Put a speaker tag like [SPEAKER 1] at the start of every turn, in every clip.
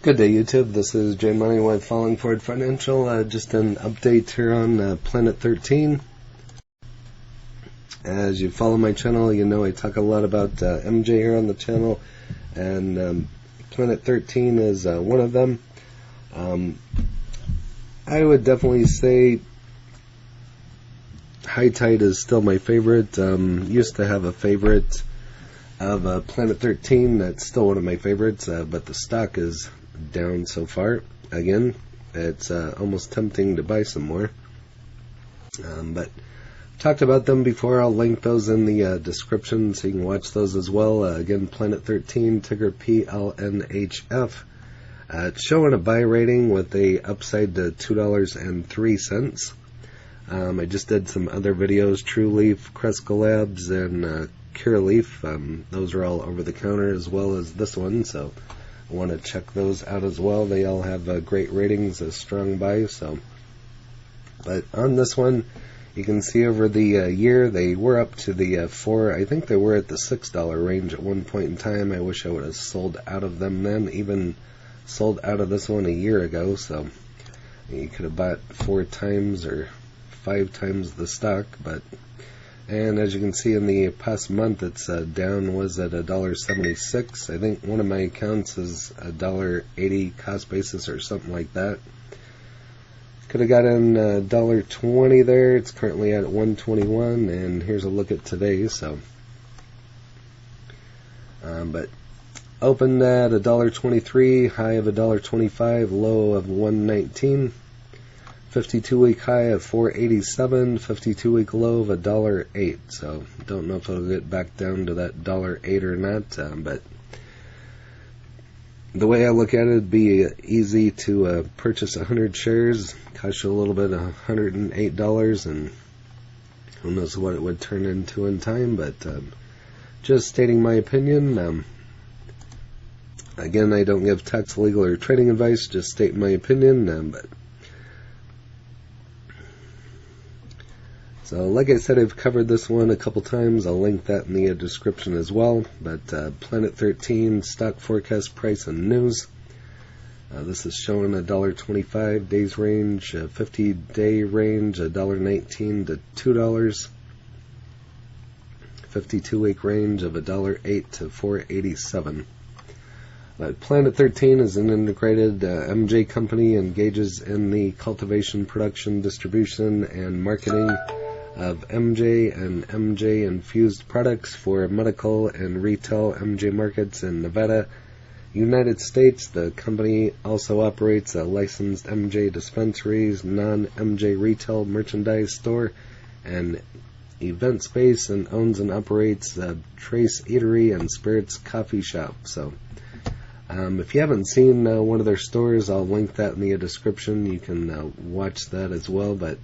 [SPEAKER 1] Good day, YouTube. This is Jay Money with Falling Forward Financial. Just an update here on Planet 13. As you follow my channel, you know I talk a lot about MJ here on the channel, and Planet 13 is one of them. I would definitely say High Tide is still my favorite. Used to have a favorite of Planet 13. That's still one of my favorites, but the stock is down so far. Again, it's almost tempting to buy some more. But talked about them before. I'll link those in the description so you can watch those as well. Again, Planet 13, ticker PLNHF. It's showing a buy rating with a upside to $2.03. I just did some other videos, True Leaf, Cresco Labs, and Cure Leaf. Those are all over the counter as well as this one, so I want to check those out as well. They all have great ratings, a strong buy. But on this one, you can see over the year they were up to the I think they were at the $6 range at one point in time. I wish I would have sold out of them then, even sold out of this one a year ago. So you could have bought 4 times or 5 times the stock. And as you can see in the past month, it's down, was at $1.76. I think one of my accounts is $1.80 cost basis or something like that. Could have gotten $1.20 there. It's currently at $1.21, and here's a look at today. But opened at $1.23, high of $1.25, low of $1.19. 52-week high of $4.87, 52-week low of $1.08. So don't know if it'll get back down to that $1.08 or not. But the way I look at it, it'd be easy to purchase 100 shares. Cost you a little bit, $108, and who knows what it would turn into in time. But just stating my opinion. Again, I don't give tax, legal, or trading advice. Just state my opinion. So, like I said, I've covered this one a couple times. I'll link that in the description as well. But Planet 13, stock forecast, price, and news. This is showing $1.25 days range, 50-day range, $1.19 to $2. 52-week range of $1.08 to $4.87. But Planet 13 is an integrated MJ company, engages in the cultivation, production, distribution, and marketing of MJ and MJ infused products for medical and retail MJ markets in Nevada, United States. The company also operates a licensed MJ dispensaries, non-MJ retail merchandise store, and event space, and owns and operates a Trace Eatery and Spirits coffee shop. So if you haven't seen one of their stores, I'll link that in the description. You can watch that as well. But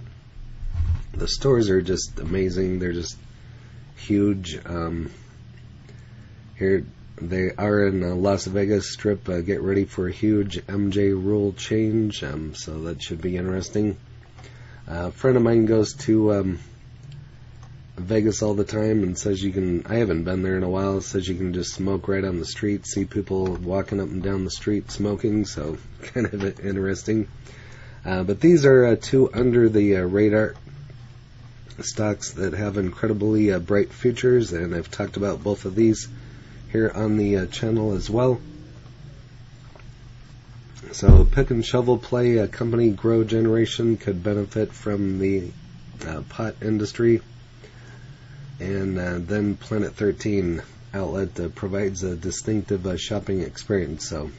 [SPEAKER 1] the stores are just amazing. They're just huge. Here they are in Las Vegas Strip. Get ready for a huge MJ rule change. So that should be interesting. A friend of mine goes to Vegas all the time and says you can, I haven't been there in a while, says you can just smoke right on the street, see people walking up and down the street smoking, so kind of interesting. But these are 2 under the radar stocks that have incredibly bright futures, and I've talked about both of these here on the channel as well. So pick and shovel play, a company Grow Generation could benefit from the pot industry. And then Planet 13 outlet provides a distinctive shopping experience. So,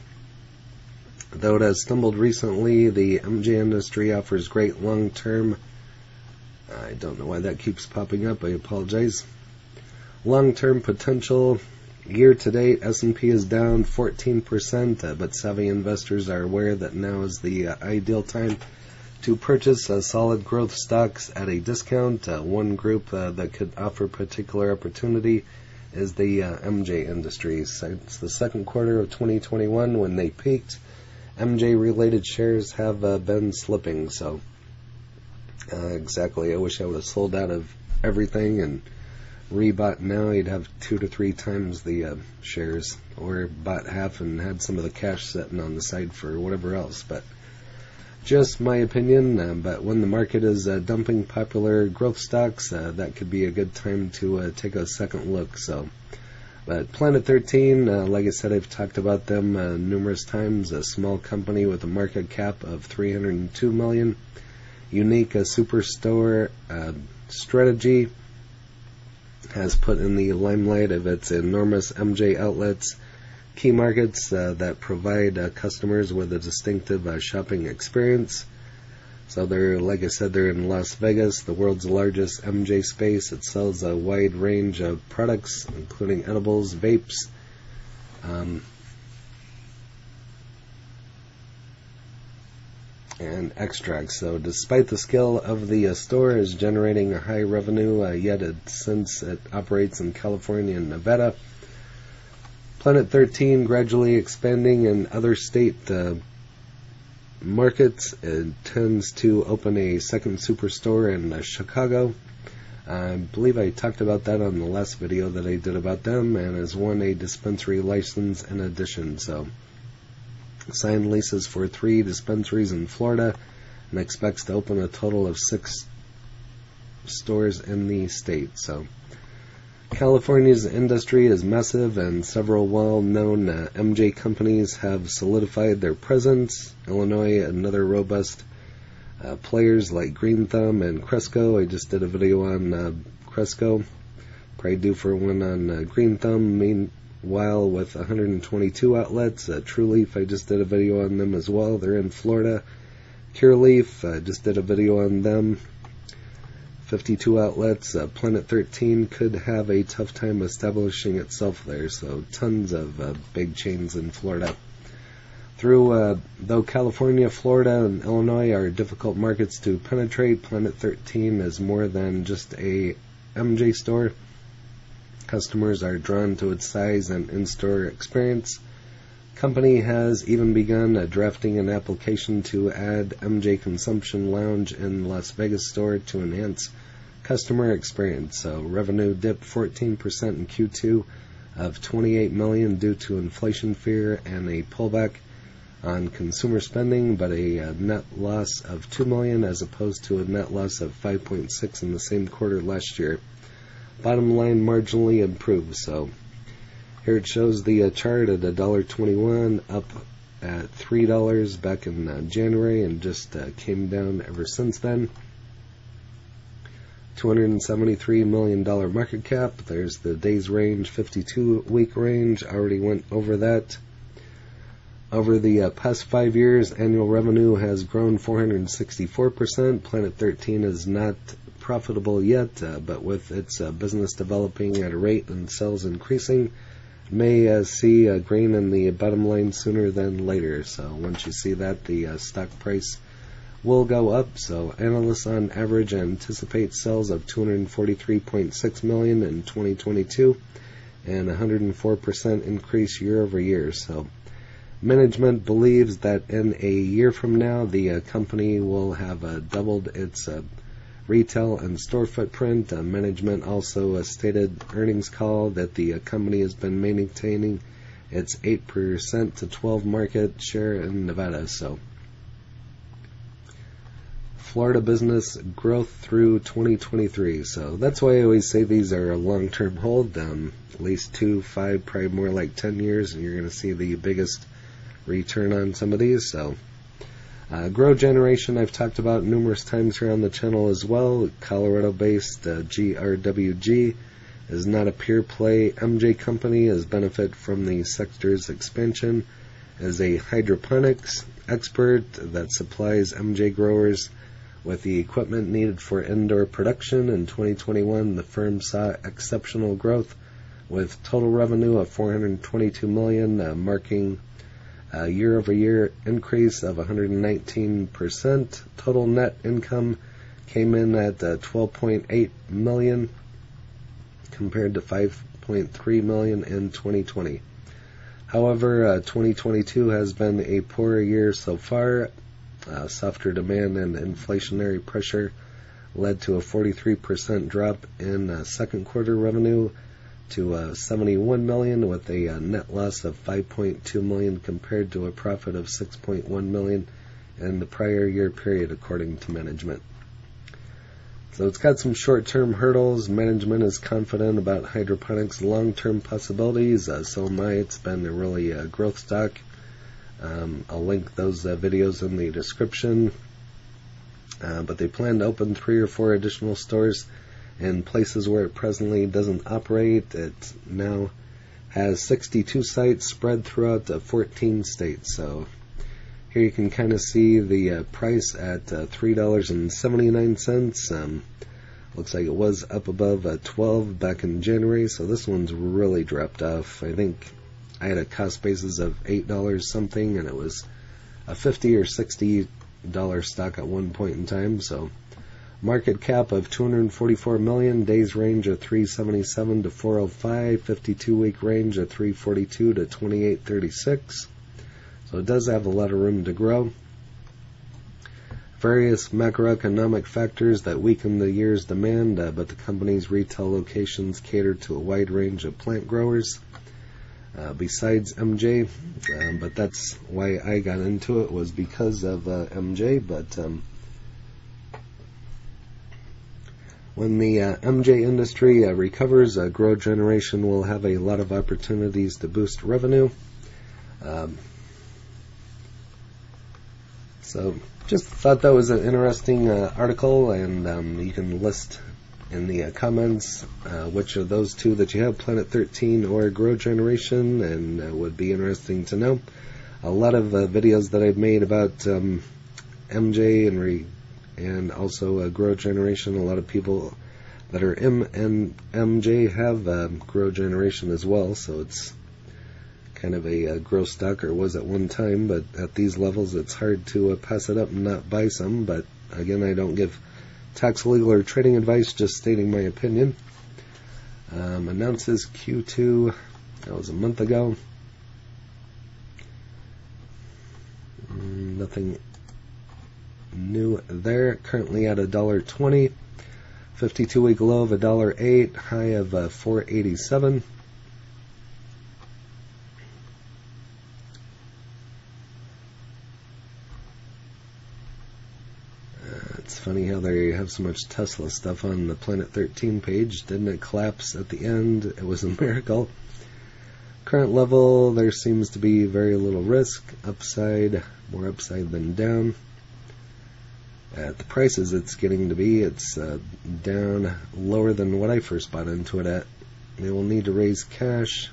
[SPEAKER 1] though it has stumbled recently, the MJ industry offers great long-term, I don't know why that keeps popping up, I apologize, long-term potential. Year-to-date, S&P is down 14%, but savvy investors are aware that now is the ideal time to purchase solid growth stocks at a discount. One group that could offer particular opportunity is the MJ industry. Since the second quarter of 2021, when they peaked, MJ-related shares have been slipping. So, exactly, I wish I would have sold out of everything and rebought now, you'd have 2 to 3 times the shares, or bought half and had some of the cash sitting on the side for whatever else. But just my opinion, but when the market is dumping popular growth stocks, that could be a good time to take a second look. So, but Planet 13, like I said, I've talked about them numerous times. A small company with a market cap of $302 million, unique superstore strategy, has put in the limelight of its enormous MJ outlets, key markets that provide customers with a distinctive shopping experience. So they're, like I said, they're in Las Vegas, the world's largest MJ space. It sells a wide range of products, including edibles, vapes, and extracts. So despite the scale of the store is generating a high revenue, yet since it operates in California and Nevada, Planet 13 gradually expanding in other state markets. It tends to open a second superstore in Chicago. I believe I talked about that on the last video that I did about them, and has won a dispensary license in addition. So signed leases for 3 dispensaries in Florida, and expects to open a total of 6 stores in the state. So California's industry is massive, and several well-known MJ companies have solidified their presence. Illinois, another robust players like Green Thumb and Cresco. I just did a video on Cresco. Probably due for one on Green Thumb. Meanwhile, with 122 outlets, True Leaf, I just did a video on them as well. They're in Florida. Pure Leaf, I just did a video on them. 52 outlets. Planet 13 could have a tough time establishing itself there, so tons of big chains in Florida. Though California, Florida, and Illinois are difficult markets to penetrate, Planet 13 is more than just a MJ store. Customers are drawn to its size and in-store experience. Company has even begun drafting an application to add MJ Consumption Lounge in Las Vegas store to enhance customer experience. So revenue dipped 14% in Q2 of $28 million due to inflation fear and a pullback on consumer spending, but a net loss of $2 million as opposed to a net loss of $5.6 in the same quarter last year. Bottom line marginally improved. So here it shows the chart at $1.21, up at $3 back in January, and just came down ever since then. $273 million market cap. There's the days range, 52-week range. Already went over that. Over the past 5 years, annual revenue has grown 464%. Planet 13 is not profitable yet, but with its business developing at a rate and sales increasing, may see a green in the bottom line sooner than later. So once you see that, the stock price will go up. So analysts on average anticipate sales of $243.6 million in 2022 and 104% increase year over year. So management believes that in a year from now, the company will have doubled its retail and store footprint. Management also stated earnings call that the company has been maintaining its 8% to 12% market share in Nevada. So Florida business growth through 2023. So that's why I always say these are a long-term hold, at least 2, 5, probably more like 10 years, and you're going to see the biggest return on some of these. So Grow Generation I've talked about numerous times here on the channel as well. Colorado-based GRWG is not a pure play MJ company, as benefit from the sector's expansion as a hydroponics expert that supplies MJ growers with the equipment needed for indoor production. In 2021, the firm saw exceptional growth with total revenue of $422 million, marking a year-over-year increase of 119%. Total net income came in at $12.8 million compared to $5.3 million in 2020. However, 2022 has been a poor year so far. Softer demand and inflationary pressure led to a 43% drop in second quarter revenue to $71 million, with a net loss of $5.2 million compared to a profit of $6.1 million in the prior year period, according to management. So it's got some short-term hurdles. Management is confident about hydroponics' long-term possibilities. So am I. It's been a really growth stock. I'll link those videos in the description. But they plan to open 3 or 4 additional stores in places where it presently doesn't operate. It now has 62 sites spread throughout 14 states. So here you can kind of see the price at $3.79. Looks like it was up above $12 back in January, so this one's really dropped off. I think I had a cost basis of $8 something, and it was a $50 or $60 stock at one point in time. So market cap of $244 million, days range of 377 to 405, 52-week range of 342 to 2836. So it does have a lot of room to grow. Various macroeconomic factors that weaken the year's demand, but the company's retail locations cater to a wide range of plant growers besides MJ. But that's why I got into it, was because of MJ. But when the MJ industry recovers, Grow Generation will have a lot of opportunities to boost revenue. So just thought that was an interesting article, and you can list in the comments which of those two that you have, Planet 13 or Grow Generation, and would be interesting to know. A lot of videos that I've made about MJ and also Grow Generation, a lot of people that are MJ have Grow Generation as well, so it's kind of a growth stock, or was at one time, but at these levels it's hard to pass it up and not buy some. But again, I don't give tax, legal, or trading advice, just stating my opinion. Announces Q2, that was a month ago. Nothing new there. Currently at $1.20, 52-week low of $1.08, high of $4.87. It's funny how they have so much Tesla stuff on the Planet 13 page. Didn't it collapse at the end? It was a miracle. Current level, there seems to be very little risk. Upside, more upside than down. At the prices it's getting to be, it's down lower than what I first bought into it at. They will need to raise cash.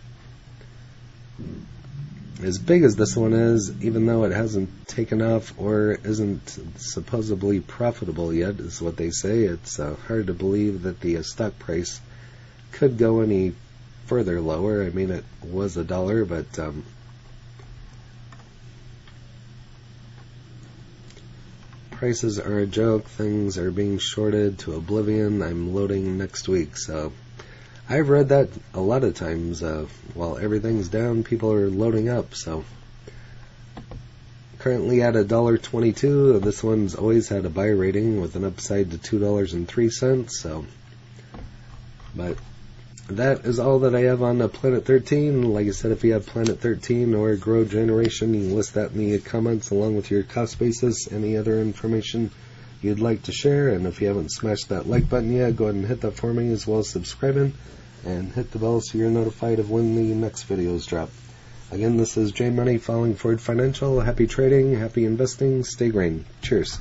[SPEAKER 1] As big as this one is, even though it hasn't taken off or isn't supposedly profitable yet, is what they say, it's hard to believe that the stock price could go any further lower. I mean, it was $1, but prices are a joke. Things are being shorted to oblivion. I'm loading next week, so I've read that a lot of times. While everything's down, people are loading up. So currently at $1.22. This one's always had a buy rating with an upside to $2.03. So, but that is all that I have on Planet 13. Like I said, if you have Planet 13 or Grow Generation, you can list that in the comments along with your cost basis, any other information you'd like to share. And if you haven't smashed that like button yet, go ahead and hit that for me, as well as subscribing and hit the bell so you're notified of when the next videos drop. Again, this is J Money, Falling Forward Financial. Happy trading, happy investing, stay green. Cheers.